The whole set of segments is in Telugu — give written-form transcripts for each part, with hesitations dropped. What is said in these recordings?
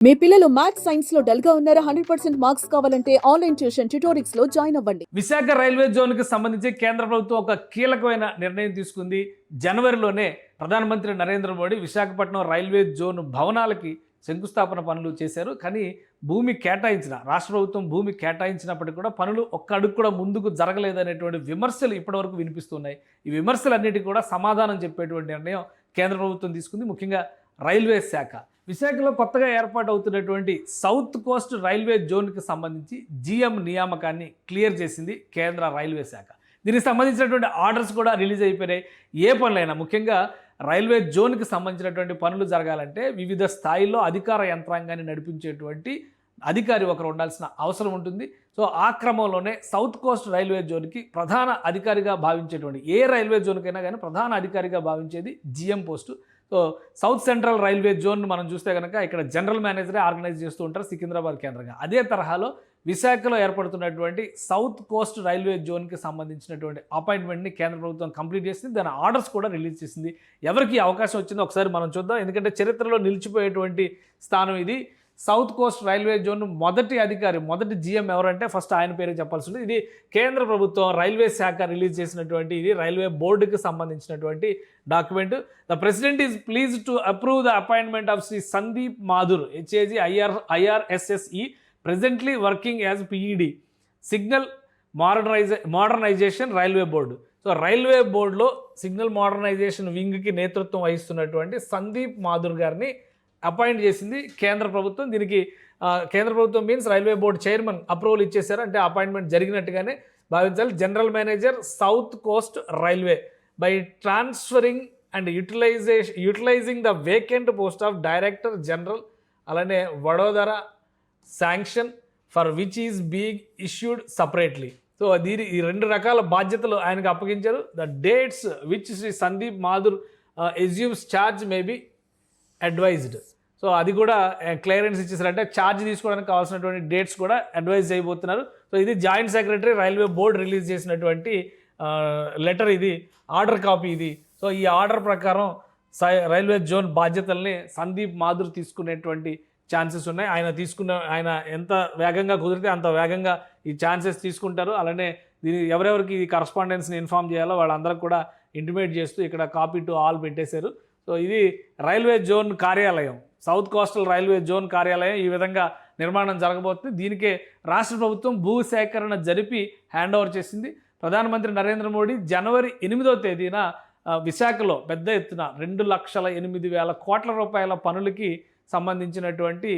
మీ పిల్లలు మ్యాథ్స్ సైన్స్ లో డల్ గా ఉన్నారా? 100% మార్క్స్ కావాలంటే ఆన్లైన్ ట్యూషన్ ట్యుటోరిక్స్ లో జాయిన్ అవ్వండి. విశాఖ రైల్వే జోన్ కి సంబంధించి కేంద్ర ప్రభుత్వం ఒక కీలకమైన నిర్ణయం తీసుకుంది. జనవరిలోనే ప్రధానమంత్రి నరేంద్ర మోడీ విశాఖపట్నం రైల్వే జోన్ భవనాలకి శంకుస్థాపన పనులు చేశారు. కానీ భూమి కేటాయించిన రాష్ట్ర ప్రభుత్వం భూమి కేటాయించినప్పటికీ కూడా పనులు ఒక్క అడుగు కూడా ముందుకు జరగలేదనేటువంటి విమర్శలు ఇప్పటివరకు వినిపిస్తున్నాయి. ఈ విమర్శలన్నిటికీ కూడా సమాధానం చెప్పేటువంటి నిర్ణయం కేంద్ర ప్రభుత్వం తీసుకుంది. ముఖ్యంగా రైల్వే శాఖ విశాఖలో కొత్తగా ఏర్పాటు అవుతున్నటువంటి సౌత్ కోస్ట్ రైల్వే జోన్కి సంబంధించి జీఎం నియామకాన్ని క్లియర్ చేసింది కేంద్ర రైల్వే శాఖ. దీనికి సంబంధించినటువంటి ఆర్డర్స్ కూడా రిలీజ్ అయిపోయినాయి. ఏ పనులైనా ముఖ్యంగా రైల్వే జోన్కి సంబంధించినటువంటి పనులు జరగాలంటే వివిధ స్థాయిల్లో అధికార యంత్రాంగాన్ని నడిపించేటువంటి అధికారి ఒకరు ఉండాల్సిన అవసరం ఉంటుంది. సో ఆ క్రమంలోనే సౌత్ కోస్ట్ రైల్వే జోన్కి ప్రధాన అధికారిగా భావించేటువంటి ఏ రైల్వే జోన్కైనా కానీ ప్రధాన అధికారిగా భావించేది GM post. So south central railway zone మనం చూస్తే కనుక ఇక్కడ జనరల్ మేనేజరే ఆర్గనైజ్ చేస్తూ ఉంటారు సికింద్రాబాద్ కేంద్రంగా. అదే తరహాలో విశాఖలో ఏర్పడుతున్నటువంటి సౌత్ కోస్ట్ రైల్వే జోన్కి సంబంధించినటువంటి అపాయింట్మెంట్ని కేంద్ర ప్రభుత్వం కంప్లీట్ చేసింది. దాని ఆర్డర్స్ కూడా రిలీజ్ చేసింది. ఎవరికి అవకాశం వచ్చిందో ఒకసారి మనం చూద్దాం. ఎందుకంటే చరిత్రలో నిలిచిపోయేటువంటి స్థానం ఇది. సౌత్ కోస్ట్ రైల్వే జోన్ మొదటి జీఎం ఎవరంటే ఫస్ట్ ఆయన పేరు చెప్పాల్సి ఉంటుంది. ఇది కేంద్ర ప్రభుత్వం రైల్వే శాఖ రిలీజ్ చేసినటువంటి ఇది రైల్వే బోర్డుకి సంబంధించినటువంటి document. The president is pleased to approve the appointment of Shri Sandeep Mathur HAG IRSSE presently working as PED signal modernisation railway board. So railway బోర్డులో సిగ్నల్ మోడర్నైజేషన్ వింగ్కి నేతృత్వం వహిస్తున్నటువంటి సందీప్ మాథుర్ గారిని అపాయింట్ చేసింది కేంద్ర ప్రభుత్వం. దీనికి కేంద్ర ప్రభుత్వం means railway board chairman approval ఇచ్చేశారు. అంటే అపాయింట్మెంట్ జరిగినట్టుగానే భావించాలి. General manager south coast railway by transferring and utilising the vacant post of director general అలానే Vadodara sanction for which is being issued separately. So ఈ రెండు రకాల బాధ్యతలు ఆయనకు అప్పగించారు. The dates which Shri Sandeep Mathur assumes charge may be advised. So అది కూడా క్లియరెన్స్ ఇచ్చేసారు. అంటే ఛార్జ్ తీసుకోవడానికి కావాల్సినటువంటి డేట్స్ కూడా అడ్వైజ్ చేయబోతున్నారు. సో ఇది joint secretary railway board release చేసినటువంటి లెటర్, ఇది ఆర్డర్ కాపీ ఇది. సో ఈ ఆర్డర్ ప్రకారం రైల్వే జోన్ బాధ్యతల్ని సందీప్ మాథుర్ తీసుకునేటువంటి ఛాన్సెస్ ఉన్నాయి. ఆయన ఎంత వేగంగా కుదిరితే అంత వేగంగా ఈ ఛాన్సెస్ తీసుకుంటారు. అలానే ఎవరెవరికి ఈ కరస్పాండెన్స్ని ఇన్ఫామ్ చేయాలో వాళ్ళందరికీ కూడా ఇంటిమేట్ చేస్తూ ఇక్కడ కాపీ టు ఆల్ పెట్టేశారు. సో ఇది రైల్వే జోన్ కార్యాలయం, సౌత్ కోస్టల్ రైల్వే జోన్ కార్యాలయం ఈ విధంగా నిర్మాణం జరగబోతుంది. దీనికే రాష్ట్ర ప్రభుత్వం భూ సేకరణ జరిపి హ్యాండ్ ఓవర్ చేసింది. ప్రధానమంత్రి నరేంద్ర మోడీ జనవరి 8వ తేదీన విశాఖలో పెద్ద ఎత్తున 2,08,000 కోట్ల రూపాయల పనులకి సంబంధించినటువంటి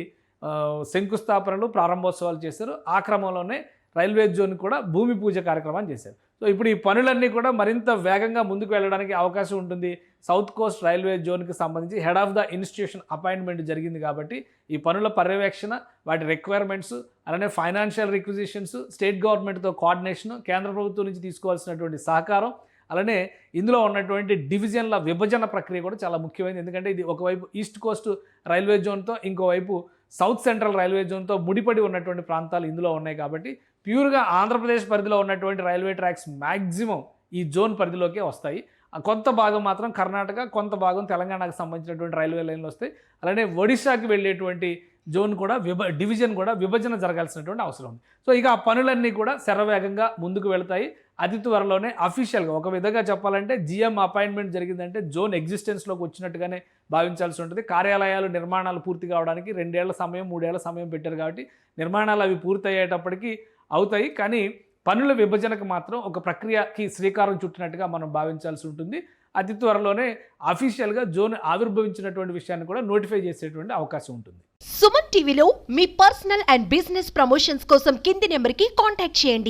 శంకుస్థాపనలు ప్రారంభోత్సవాలు చేశారు. ఆ క్రమంలోనే రైల్వే జోన్ కూడా భూమి పూజ కార్యక్రమాన్ని చేశారు. సో ఇప్పుడు ఈ పనులన్నీ కూడా మరింత వేగంగా ముందుకు వెళ్ళడానికి అవకాశం ఉంటుంది. సౌత్ కోస్ట్ రైల్వే జోన్కి సంబంధించి head of the institution appointment జరిగింది కాబట్టి ఈ పనుల పర్యవేక్షణ, వాటి రిక్వైర్మెంట్స్, అలానే ఫైనాన్షియల్ రిక్విజిషన్స్, స్టేట్ గవర్నమెంట్తో కోఆర్డినేషన్, కేంద్ర ప్రభుత్వం నుంచి తీసుకోవాల్సినటువంటి సహకారం, అలానే ఇందులో ఉన్నటువంటి డివిజన్ల విభజన ప్రక్రియ కూడా చాలా ముఖ్యమైనది. ఎందుకంటే ఇది ఒకవైపు ఈస్ట్ కోస్ట్ రైల్వే జోన్తో ఇంకోవైపు సౌత్ సెంట్రల్ రైల్వే జోన్తో ముడిపడి ఉన్నటువంటి ప్రాంతాలు ఇందులో ఉన్నాయి. కాబట్టి ప్యూర్గా ఆంధ్రప్రదేశ్ పరిధిలో ఉన్నటువంటి రైల్వే ట్రాక్స్ మ్యాక్సిమం ఈ జోన్ పరిధిలోకే వస్తాయి. కొంత భాగం మాత్రం కర్ణాటక, కొంత భాగం తెలంగాణకు సంబంధించినటువంటి రైల్వే లైన్లు వస్తాయి. అలానే ఒడిశాకి వెళ్ళేటువంటి జోన్ కూడా డివిజన్ కూడా విభజన జరగాల్సినటువంటి అవసరం ఉంది. సో ఇక ఆ పనులన్నీ కూడా శరవేగంగా ముందుకు వెళతాయి. అతి త్వరలోనే అఫీషియల్గా ఒక విధంగా చెప్పాలంటే జీఎం అపాయింట్మెంట్ జరిగిందంటే జోన్ ఎగ్జిస్టెన్స్లోకి వచ్చినట్టుగానే భావించాల్సి ఉంటుంది. కార్యాలయాలు నిర్మాణాలు పూర్తి కావడానికి 2 ఏళ్ల సమయం 3 ఏళ్ల సమయం పెట్టారు కాబట్టి నిర్మాణాలు అవి పూర్తి అయ్యేటప్పటికీ అవుతాయి. కానీ పనుల విభజనకు మాత్రం ఒక ప్రక్రియకి శ్రీకారం చుట్టినట్టుగా మనం భావించాల్సి ఉంటుంది. అతి త్వరలోనే అఫీషియల్గా జోన్ ఆవిర్భవించినటువంటి విషయాన్ని కూడా నోటిఫై చేసేటువంటి అవకాశం ఉంటుంది. సుమన్ టీవీలో మీ పర్సనల్ అండ్ బిజినెస్ ప్రమోషన్స్ కోసం కింది నెంబర్కి కాంటాక్ట్ చేయండి.